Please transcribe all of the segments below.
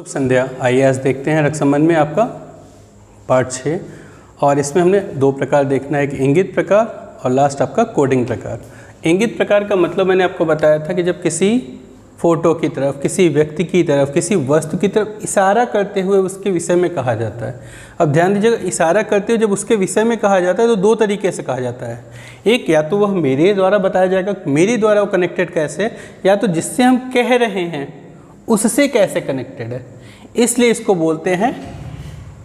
शुभ संध्या। आइए आज देखते हैं रक्त संबंध में आपका पार्ट 6 और इसमें हमने दो प्रकार देखना है, एक इंगित प्रकार और लास्ट आपका कोडिंग प्रकार। इंगित प्रकार का मतलब मैंने आपको बताया था कि जब किसी फोटो की तरफ, किसी व्यक्ति की तरफ, किसी वस्तु की तरफ इशारा करते हुए उसके विषय में कहा जाता है। अब ध्यान दीजिएगा, इशारा करते हुए जब उसके विषय में कहा जाता है तो दो तरीके से कहा जाता है। एक, या तो वह मेरे द्वारा बताया जाएगा, मेरे द्वारा वो कनेक्टेड कैसे, या तो जिससे हम कह रहे हैं उससे कैसे कनेक्टेड है। इसलिए इसको बोलते हैं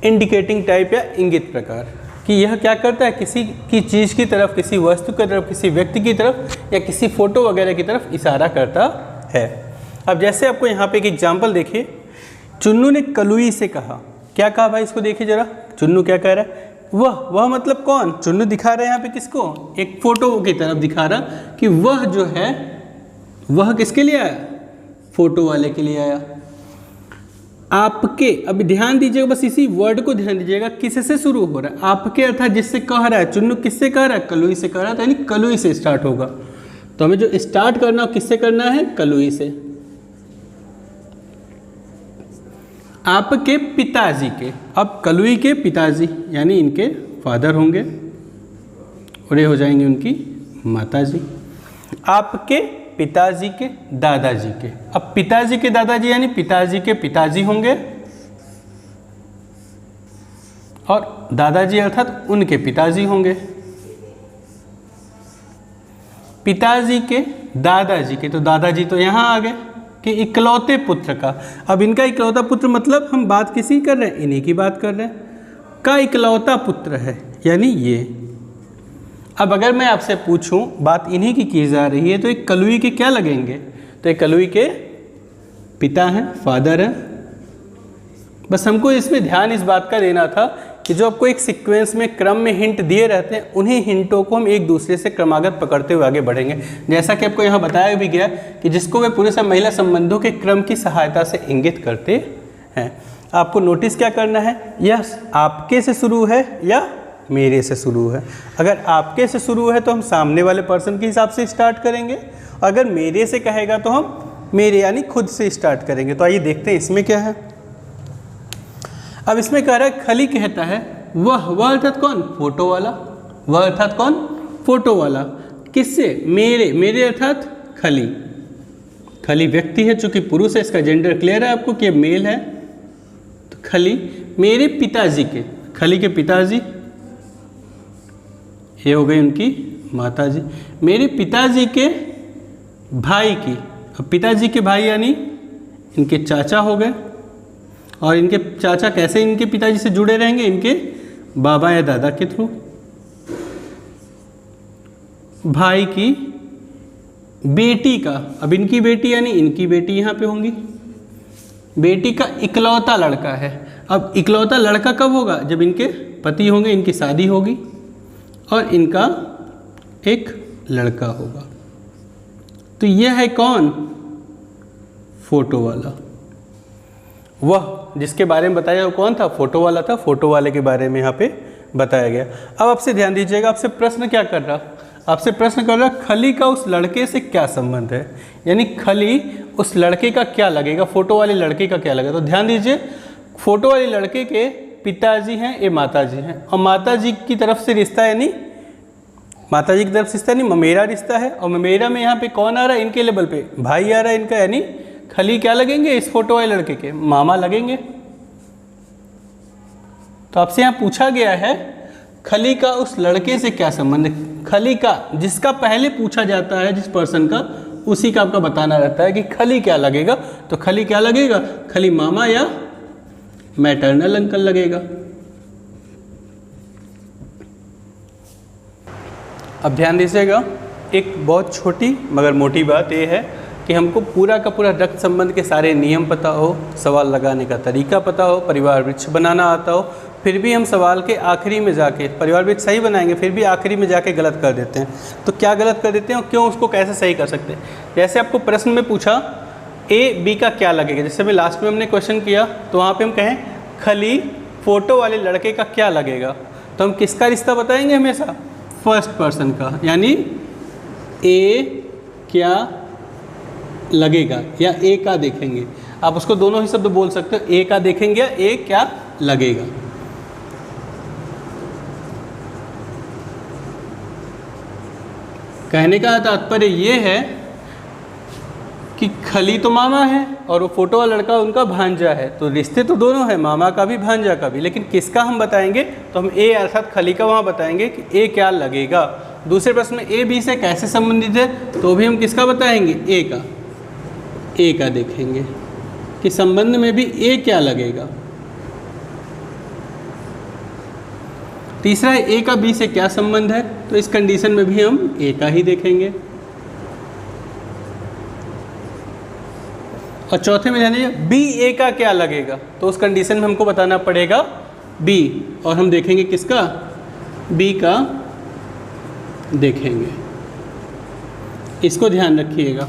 इंडिकेटिंग टाइप या इंगित प्रकार, कि यह क्या करता है, किसी की चीज़ की तरफ, किसी वस्तु की तरफ, किसी व्यक्ति की तरफ या किसी फोटो वगैरह की तरफ इशारा करता है। अब जैसे आपको यहाँ पे एक एग्जाम्पल देखिए, चुन्नू ने कलुई से कहा। क्या कहा भाई, इसको देखिए जरा, चुन्नू क्या कह रहा है, वह मतलब कौन, चुन्नू दिखा रहा है यहाँ पे किसको, एक फोटो की तरफ दिखा रहा कि वह जो है वह किसके लिए आया, फोटो वाले के लिए आया। आपके, अभी ध्यान दीजिएगा, बस इसी वर्ड को ध्यान दीजिएगा, किससे शुरू हो रहा है, आपके अर्थात जिससे कह रहा है। चुन्नू किससे कह रहा है, कलुई से कह रहा था, यानी कलुई से स्टार्ट होगा। तो हमें जो स्टार्ट करना हो किससे करना है, कलुई से। आपके पिताजी के, अब कलुई के पिताजी यानी इनके फादर होंगे और ये हो जाएंगे उनकी माताजी। आपके पिताजी के दादाजी के, अब पिताजी के दादाजी यानी पिताजी के पिताजी होंगे और दादाजी अर्थात उनके पिताजी होंगे। पिताजी के दादाजी के, तो दादाजी तो यहाँ आ गए कि इकलौते पुत्र का। अब इनका इकलौता पुत्र मतलब हम बात किसी कर रहे हैं, इन्हीं की बात कर रहे हैं, का इकलौता पुत्र है यानी ये। अब अगर मैं आपसे पूछूं, बात इन्हीं की जा रही है, तो एक कलुई के क्या लगेंगे, तो एक कलुई के पिता हैं, फादर हैं। बस हमको इसमें ध्यान इस बात का देना था कि जो आपको एक सीक्वेंस में क्रम में हिंट दिए रहते हैं, उन्हीं हिंटों को हम एक दूसरे से क्रमागत पकड़ते हुए आगे बढ़ेंगे। जैसा कि आपको यहाँ बताया भी गया कि जिसको वे पुरुष और महिला संबंधों के क्रम की सहायता से इंगित करते हैं। आपको नोटिस क्या करना है, यह आपके से शुरू है या मेरे से शुरू है। अगर आपके से शुरू है तो हम सामने वाले पर्सन के हिसाब से स्टार्ट करेंगे, अगर मेरे से कहेगा तो हम मेरे यानी खुद से स्टार्ट करेंगे। तो आइए देखते हैं इसमें क्या है। अब इसमें कह रहा है, खली कहता है वह अर्थात कौन, फोटो वाला, वह अर्थात कौन, फोटो वाला। किससे, मेरे अर्थात खली। खली व्यक्ति है, चूंकि पुरुष है, इसका जेंडर क्लियर है आपको कि मेल है, तो खली मेरे पिताजी के, खली के पिताजी, ये हो गई उनकी माताजी। मेरे पिताजी के भाई की, अब पिताजी के भाई यानी इनके चाचा हो गए, और इनके चाचा कैसे इनके पिताजी से जुड़े रहेंगे, इनके बाबा या दादा के थ्रू। भाई की बेटी का, अब इनकी बेटी यानी इनकी बेटी यहाँ पे होंगी। बेटी का इकलौता लड़का है। अब इकलौता लड़का कब होगा, जब इनके पति होंगे, इनकी शादी होगी और इनका एक लड़का होगा। तो यह है कौन, फोटो वाला। वह जिसके बारे में बताया वो कौन था, फोटो वाला था। फोटो वाले के बारे में यहाँ पे बताया गया। अब आपसे ध्यान दीजिएगा, आपसे प्रश्न क्या कर रहा, आपसे प्रश्न कर रहा खली का उस लड़के से क्या संबंध है, यानी खली उस लड़के का क्या लगेगा, फोटो वाले लड़के का क्या लगेगा। तो ध्यान दीजिए, फोटो वाले लड़के के पिताजी हैं, ये माताजी हैं, और माताजी की तरफ से रिश्ता यानी माताजी की तरफ से रिश्ता यानी ममेरा रिश्ता है, और ममेरा में यहाँ पे कौन आ रहा है, इनके लेवल पे भाई आ रहा है इनका, यानी खली क्या लगेंगे, इस फोटो वाले लड़के के मामा लगेंगे। तो आपसे यहाँ पूछा गया है खली का उस लड़के से क्या संबंध है। खली का, जिसका पहले पूछा जाता है, जिस पर्सन का, उसी का आपका बताना रहता है कि खली क्या लगेगा। तो खली क्या लगेगा, खली मामा या मैटरनल अंकल लगेगा। अब ध्यान दीजिएगा, एक बहुत छोटी मगर मोटी बात यह है कि हमको पूरा का पूरा रक्त संबंध के सारे नियम पता हो, सवाल लगाने का तरीका पता हो, परिवार वृक्ष बनाना आता हो, फिर भी हम सवाल के आखिरी में जाके परिवार वृक्ष सही बनाएंगे, फिर भी आखिरी में जाके गलत कर देते हैं। तो क्या गलत कर देते हैं और क्यों, उसको कैसे सही कर सकते हैं। जैसे आपको प्रश्न में पूछा ए बी का क्या लगेगा, जैसे मैं लास्ट में हमने क्वेश्चन किया, तो वहाँ पे हम कहें खली फोटो वाले लड़के का क्या लगेगा, तो हम किसका रिश्ता बताएंगे हमेशा, फर्स्ट पर्सन का, यानी ए क्या लगेगा या ए का देखेंगे। आप उसको दोनों ही शब्द बोल सकते हो, ए का देखेंगे, ए क्या लगेगा। कहने का तात्पर्य ये है कि खली तो मामा है और वो फोटो वाला लड़का उनका भांजा है, तो रिश्ते तो दोनों हैं, मामा का भी भांजा का भी, लेकिन किसका हम बताएंगे तो हम ए अर्थात खली का वहाँ बताएंगे कि ए क्या लगेगा। दूसरे प्रश्न में ए बी से कैसे संबंधित है तो भी हम किसका बताएंगे, ए का, ए का देखेंगे कि संबंध में भी ए क्या लगेगा। तीसरा है ए का बी से क्या संबंध है, तो इस कंडीशन में भी हम ए का ही देखेंगे। और चौथे में ध्यान दीजिए बी ए का क्या लगेगा, तो उस कंडीशन में हमको बताना पड़ेगा बी, और हम देखेंगे किसका, बी का देखेंगे। इसको ध्यान रखिएगा।